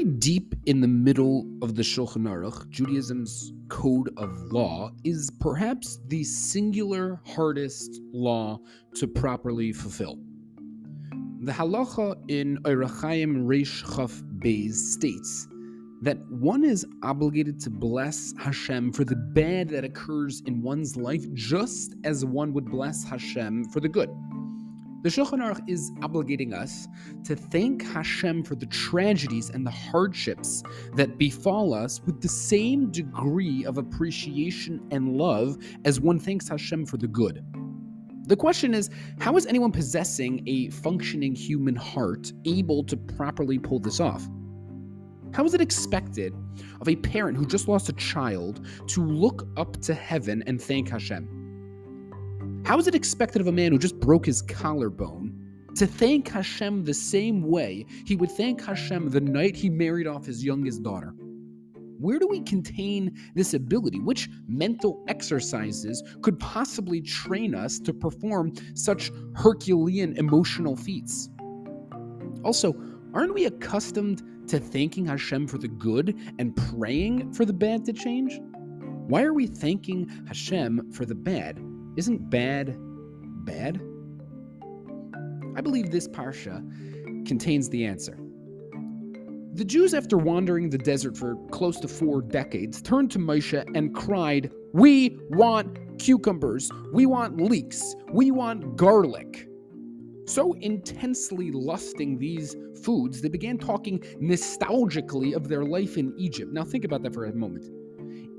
Buried deep in the middle of the Shulchan Aruch, Judaism's code of law is perhaps the singular hardest law to properly fulfill. The halacha in Orach Chaim Reish Chaf Beis states that one is obligated to bless Hashem for the bad that occurs in one's life just as one would bless Hashem for the good. The Shulchan Aruch is obligating us to thank Hashem for the tragedies and the hardships that befall us with the same degree of appreciation and love as one thanks Hashem for the good. The question is, how is anyone possessing a functioning human heart able to properly pull this off? How is it expected of a parent who just lost a child to look up to heaven and thank Hashem? How is it expected of a man who just broke his collarbone to thank Hashem the same way he would thank Hashem the night he married off his youngest daughter? Where do we contain this ability? Which mental exercises could possibly train us to perform such Herculean emotional feats? Also, aren't we accustomed to thanking Hashem for the good and praying for the bad to change? Why are we thanking Hashem for the bad? Isn't bad bad? I believe this Parshah contains the answer. The Jews, after wandering the desert for close to 4 decades, turned to Moshe and cried, "We want cucumbers, we want leeks, we want garlic." So intensely lusting these foods, they began talking nostalgically of their life in Egypt. Now think about that for a moment.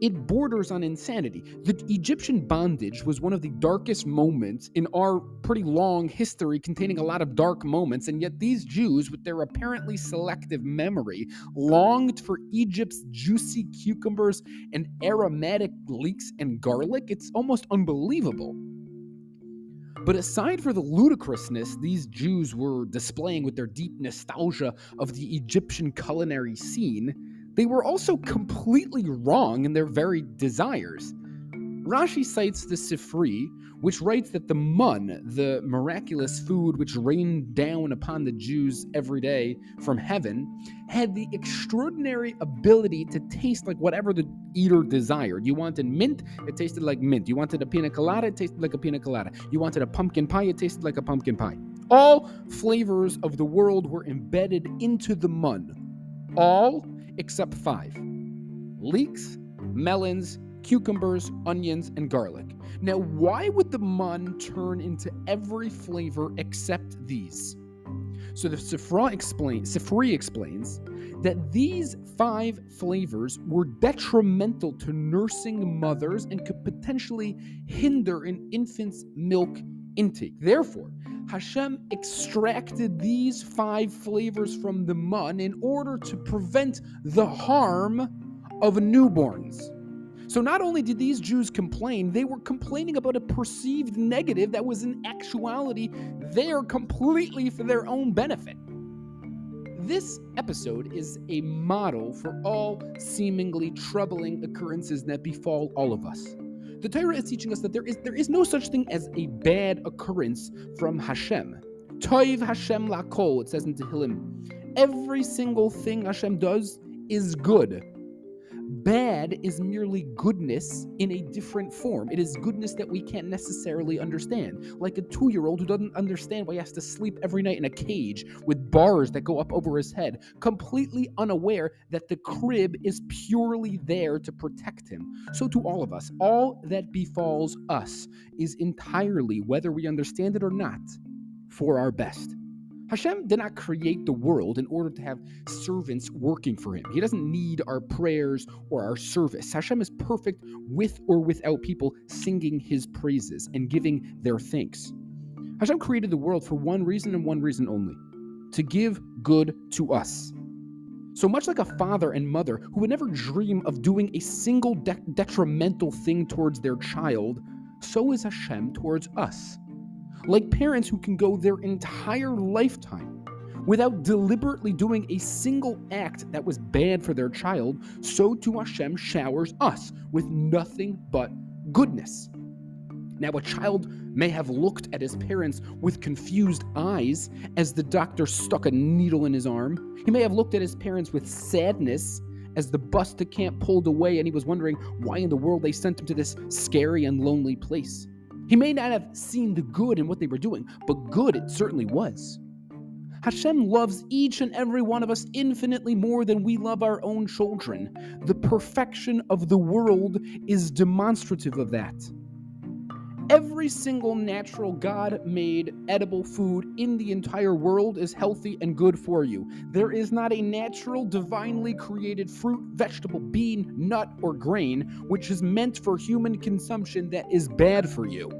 It borders on insanity. The Egyptian bondage was one of the darkest moments in our pretty long history, containing a lot of dark moments, and yet these Jews, with their apparently selective memory, longed for Egypt's juicy cucumbers and aromatic leeks and garlic. It's almost unbelievable. But aside for the ludicrousness these Jews were displaying with their deep nostalgia of the Egyptian culinary scene, they were also completely wrong in their very desires. Rashi cites the Sifri, which writes that the mun, the miraculous food which rained down upon the Jews every day from heaven, had the extraordinary ability to taste like whatever the eater desired. You wanted mint, it tasted like mint. You wanted a pina colada, it tasted like a pina colada. You wanted a pumpkin pie, it tasted like a pumpkin pie. All flavors of the world were embedded into the mun. All except 5. Leeks, melons, cucumbers, onions, and garlic. Now, why would the mun turn into every flavor except these? So the Sifri explains that these 5 flavors were detrimental to nursing mothers and could potentially hinder an infant's milk intake. Therefore, Hashem extracted these 5 flavors from the mun in order to prevent the harm of newborns. So not only did these Jews complain, they were complaining about a perceived negative that was in actuality there completely for their own benefit. This episode is a model for all seemingly troubling occurrences that befall all of us. The Torah is teaching us that there is no such thing as a bad occurrence from Hashem. Toiv Hashem lakol, it says in Tehillim. Every single thing Hashem does is good. Bad is merely goodness in a different form. It is goodness that we can't necessarily understand. Like a 2-year-old who doesn't understand why he has to sleep every night in a cage with bars that go up over his head, completely unaware that the crib is purely there to protect him. So to all of us, all that befalls us is entirely, whether we understand it or not, for our best. Hashem did not create the world in order to have servants working for him. He doesn't need our prayers or our service. Hashem is perfect with or without people singing his praises and giving their thanks. Hashem created the world for one reason and one reason only: to give good to us. So much like a father and mother who would never dream of doing a single detrimental thing towards their child, so is Hashem towards us. Like parents who can go their entire lifetime without deliberately doing a single act that was bad for their child, so too Hashem showers us with nothing but goodness. Now, a child may have looked at his parents with confused eyes as the doctor stuck a needle in his arm. He may have looked at his parents with sadness as the bus to camp pulled away and he was wondering why in the world they sent him to this scary and lonely place. He may not have seen the good in what they were doing, but good it certainly was. Hashem loves each and every one of us infinitely more than we love our own children. The perfection of the world is demonstrative of that. Every single natural God-made edible food in the entire world is healthy and good for you. There is not a natural, divinely created fruit, vegetable, bean, nut, or grain which is meant for human consumption that is bad for you.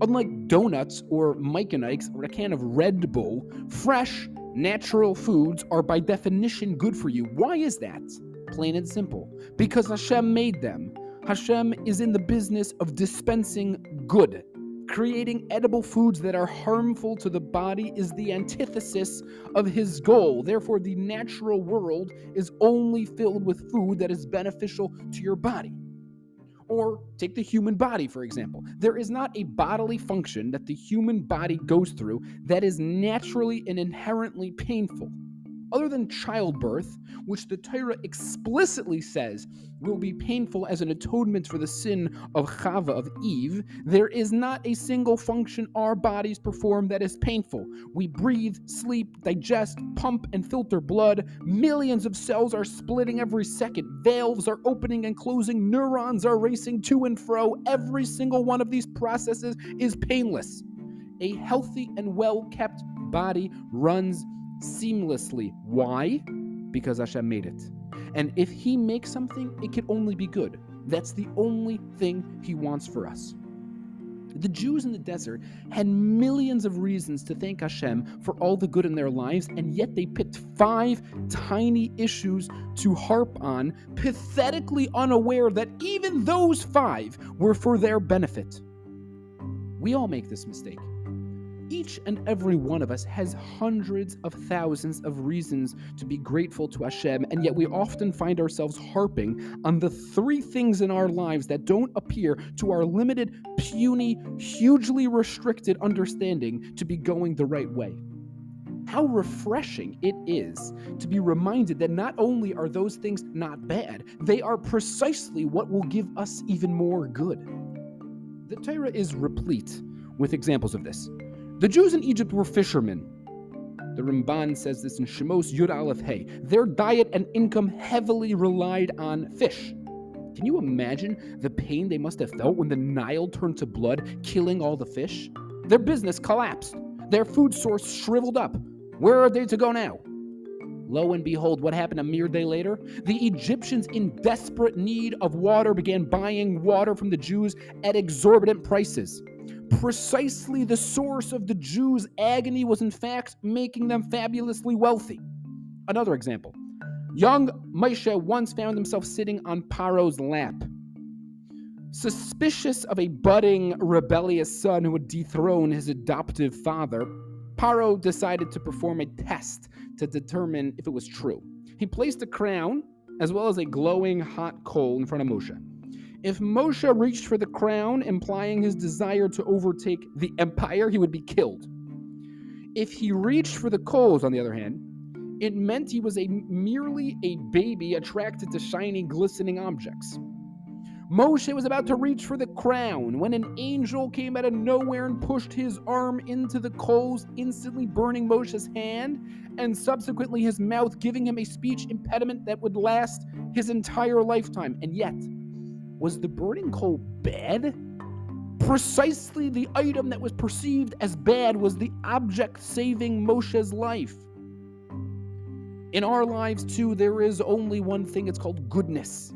Unlike donuts or Mike and Ike's or a can of Red Bull, fresh, natural foods are by definition good for you. Why is that? Plain and simple. Because Hashem made them. Hashem is in the business of dispensing good. Creating edible foods that are harmful to the body is the antithesis of his goal. Therefore, the natural world is only filled with food that is beneficial to your body. Or take the human body, for example. There is not a bodily function that the human body goes through that is naturally and inherently painful. Other than childbirth, which the Torah explicitly says will be painful as an atonement for the sin of Chava, of Eve, there is not a single function our bodies perform that is painful. We breathe, sleep, digest, pump, and filter blood. Millions of cells are splitting every second. Valves are opening and closing. Neurons are racing to and fro. Every single one of these processes is painless. A healthy and well-kept body runs seamlessly. Why? Because Hashem made it. And if he makes something, it can only be good. That's the only thing he wants for us. The Jews in the desert had millions of reasons to thank Hashem for all the good in their lives, and yet they picked 5 tiny issues to harp on, pathetically unaware that even those 5 were for their benefit. We all make this mistake. Each and every one of us has hundreds of thousands of reasons to be grateful to Hashem, and yet we often find ourselves harping on the 3 things in our lives that don't appear to our limited, puny, hugely restricted understanding to be going the right way. How refreshing it is to be reminded that not only are those things not bad, they are precisely what will give us even more good. The Torah is replete with examples of this. The Jews in Egypt were fishermen. The Ramban says this in Shemos Yud Aleph Hey. Their diet and income heavily relied on fish. Can you imagine the pain they must have felt when the Nile turned to blood, killing all the fish? Their business collapsed. Their food source shriveled up. Where are they to go now? Lo and behold, what happened a mere day later? The Egyptians, in desperate need of water, began buying water from the Jews at exorbitant prices. Precisely the source of the Jews' agony was in fact making them fabulously wealthy. Another example. Young Moshe once found himself sitting on Paro's lap. Suspicious of a budding, rebellious son who would dethrone his adoptive father, Paro decided to perform a test to determine if it was true. He placed a crown as well as a glowing hot coal in front of Moshe. If Moshe reached for the crown, implying his desire to overtake the empire, he would be killed. If he reached for the coals, on the other hand, it meant he was merely a baby attracted to shiny, glistening objects. Moshe was about to reach for the crown when an angel came out of nowhere and pushed his arm into the coals, instantly burning Moshe's hand and subsequently his mouth, giving him a speech impediment that would last his entire lifetime. And yet, was the burning coal bad? Precisely the item that was perceived as bad was the object saving Moshe's life. In our lives, too, there is only one thing. It's called goodness.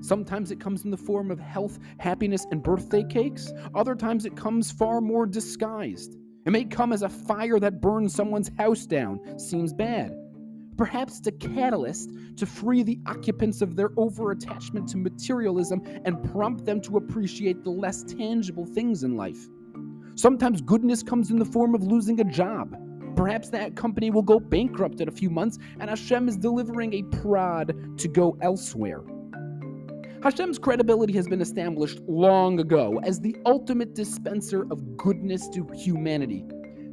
Sometimes it comes in the form of health, happiness, and birthday cakes. Other times it comes far more disguised. It may come as a fire that burns someone's house down. Seems bad. Perhaps it's a catalyst to free the occupants of their over-attachment to materialism and prompt them to appreciate the less tangible things in life. Sometimes goodness comes in the form of losing a job. Perhaps that company will go bankrupt in a few months, and Hashem is delivering a prod to go elsewhere. Hashem's credibility has been established long ago as the ultimate dispenser of goodness to humanity.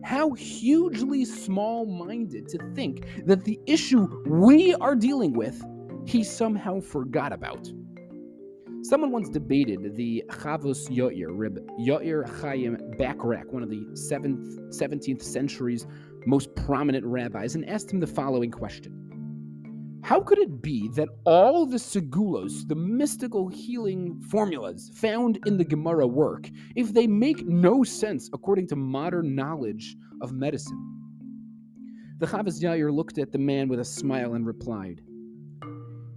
How hugely small-minded to think that the issue we are dealing with, he somehow forgot about. Someone once debated the Chavos Yair, Reb Yair Chaim Bakrak, one of the 17th century's most prominent rabbis, and asked him the following question. How could it be that all the segulos, the mystical healing formulas found in the Gemara work, if they make no sense according to modern knowledge of medicine? The Chavos Yair looked at the man with a smile and replied,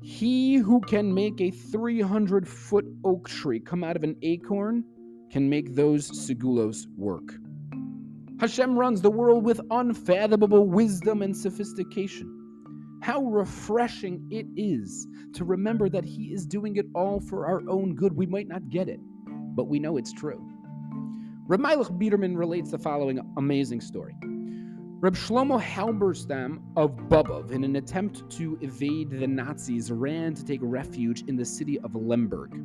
he who can make a 300-foot oak tree come out of an acorn can make those segulos work. Hashem runs the world with unfathomable wisdom and sophistication. How refreshing it is to remember that he is doing it all for our own good. We might not get it, but we know it's true. Reb Meilech Biederman relates the following amazing story. Reb Shlomo Halberstam of Bobov, in an attempt to evade the Nazis, ran to take refuge in the city of Lemberg.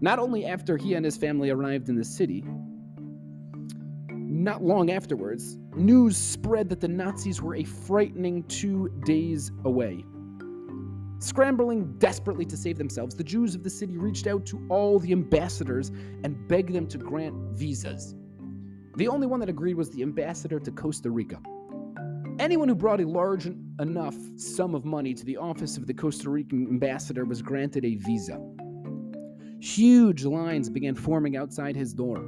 Not only after he and his family arrived in the city, not long afterwards, news spread that the Nazis were a frightening 2 days away. Scrambling desperately to save themselves, the Jews of the city reached out to all the ambassadors and begged them to grant visas. The only one that agreed was the ambassador to Costa Rica. Anyone who brought a large enough sum of money to the office of the Costa Rican ambassador was granted a visa. Huge lines began forming outside his door.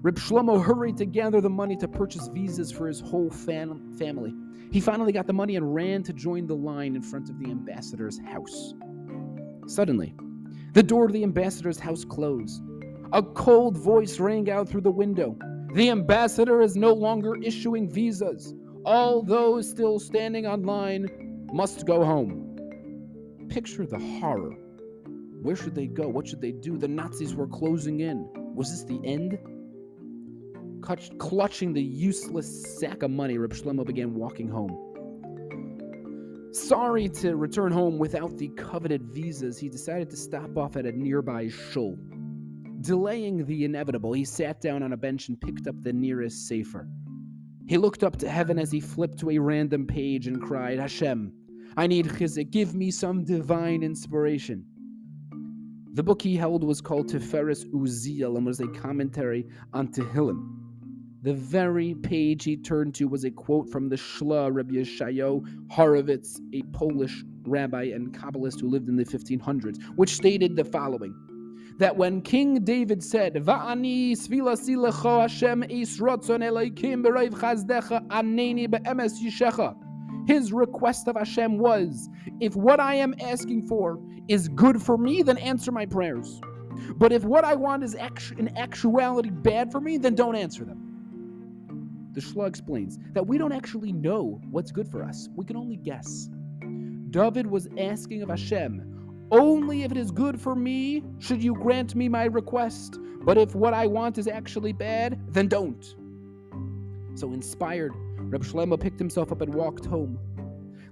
Reb Shlomo hurried to gather the money to purchase visas for his whole family. He finally got the money and ran to join the line in front of the ambassador's house. Suddenly, the door to the ambassador's house closed. A cold voice rang out through the window. The ambassador is no longer issuing visas. All those still standing on line must go home. Picture the horror. Where should they go? What should they do? The Nazis were closing in. Was this the end? Clutching the useless sack of money, Reb Shlomo began walking home. Sorry to return home without the coveted visas, he decided to stop off at a nearby shul. Delaying the inevitable, he sat down on a bench and picked up the nearest sefer. He looked up to heaven as he flipped to a random page and cried, Hashem, I need chizuk, give me some divine inspiration. The book he held was called Tiferes Uziel and was a commentary on Tehillim. The very page he turned to was a quote from the Shla Rabbi Yeshayahu Horovitz, a Polish rabbi and Kabbalist who lived in the 1500s, which stated the following, that when King David said, Va'ani svilasi lecho Hashem is rotzon elokim b'roiv chazdecha aneni be'emes yishecha, his request of Hashem was, if what I am asking for is good for me, then answer my prayers. But if what I want is in actuality bad for me, then don't answer them. The Shla explains that we don't actually know what's good for us. We can only guess. David was asking of Hashem, only if it is good for me should you grant me my request. But if what I want is actually bad, then don't. So inspired, Reb Shlomo picked himself up and walked home.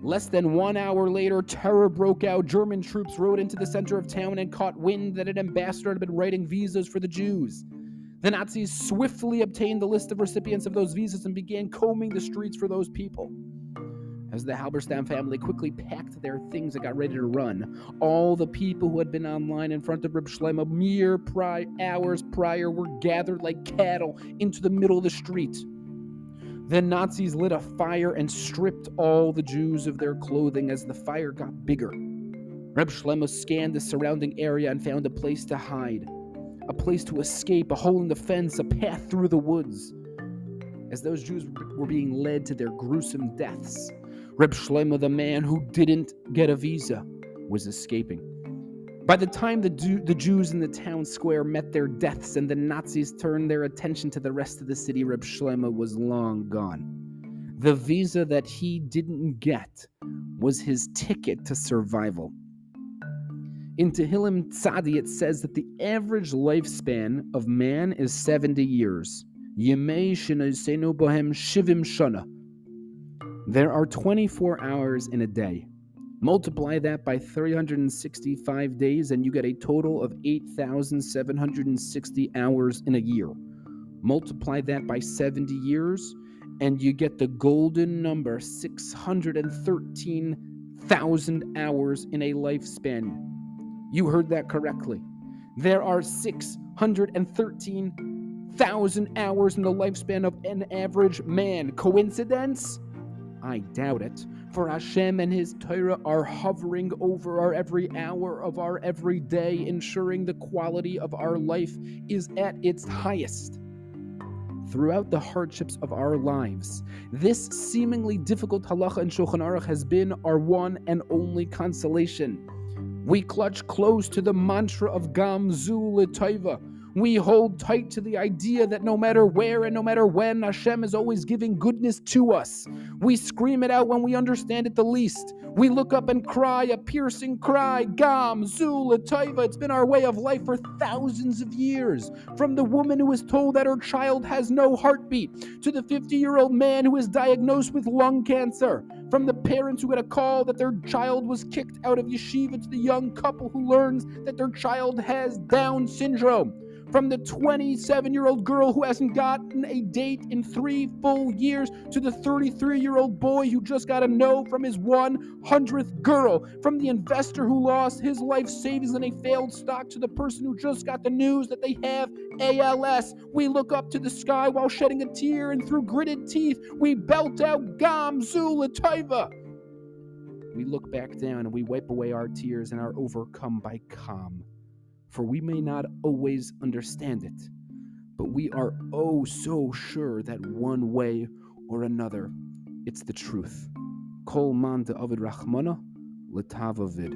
Less than 1 hour later, terror broke out. German troops rode into the center of town and caught wind that an ambassador had been writing visas for the Jews. The Nazis swiftly obtained the list of recipients of those visas and began combing the streets for those people. As the Halberstam family quickly packed their things and got ready to run, all the people who had been online in front of Reb Shlomo mere hours prior were gathered like cattle into the middle of the street. The Nazis lit a fire and stripped all the Jews of their clothing as the fire got bigger. Reb Shlomo scanned the surrounding area and found a place to hide, a place to escape, a hole in the fence, a path through the woods. As those Jews were being led to their gruesome deaths, Reb Shlomo, the man who didn't get a visa, was escaping. By the time the Jews in the town square met their deaths and the Nazis turned their attention to the rest of the city, Reb Shlomo was long gone. The visa that he didn't get was his ticket to survival. In Tehillim Tzadi, it says that the average lifespan of man is 70 years. Yemei shenosenu bohem shivim shana. There are 24 hours in a day. Multiply that by 365 days, and you get a total of 8,760 hours in a year. Multiply that by 70 years, and you get the golden number 613,000 hours in a lifespan. You heard that correctly. There are 613,000 hours in the lifespan of an average man. Coincidence? I doubt it. For Hashem and His Torah are hovering over our every hour of our every day, ensuring the quality of our life is at its highest. Throughout the hardships of our lives, this seemingly difficult halacha in Shulchan Aruch has been our one and only consolation. We clutch close to the mantra of Gam Zu L'Tova. We hold tight to the idea that no matter where and no matter when, Hashem is always giving goodness to us. We scream it out when we understand it the least. We look up and cry a piercing cry, Gam Zu L'Tova. It's been our way of life for thousands of years. From the woman who is told that her child has no heartbeat, to the 50-year-old man who is diagnosed with lung cancer. From the parents who get a call that their child was kicked out of yeshiva, to the young couple who learns that their child has Down syndrome. From the 27-year-old girl who hasn't gotten a date in 3 full years, to the 33-year-old boy who just got a no from his 100th girl. From the investor who lost his life savings in a failed stock, to the person who just got the news that they have ALS. We look up to the sky while shedding a tear, and through gritted teeth, we belt out Gam Zu L'Tova. We look back down and we wipe away our tears and are overcome by calm. For we may not always understand it, but we are oh so sure that one way or another, it's the truth. Kol man de'avid rachmana l'tava vid.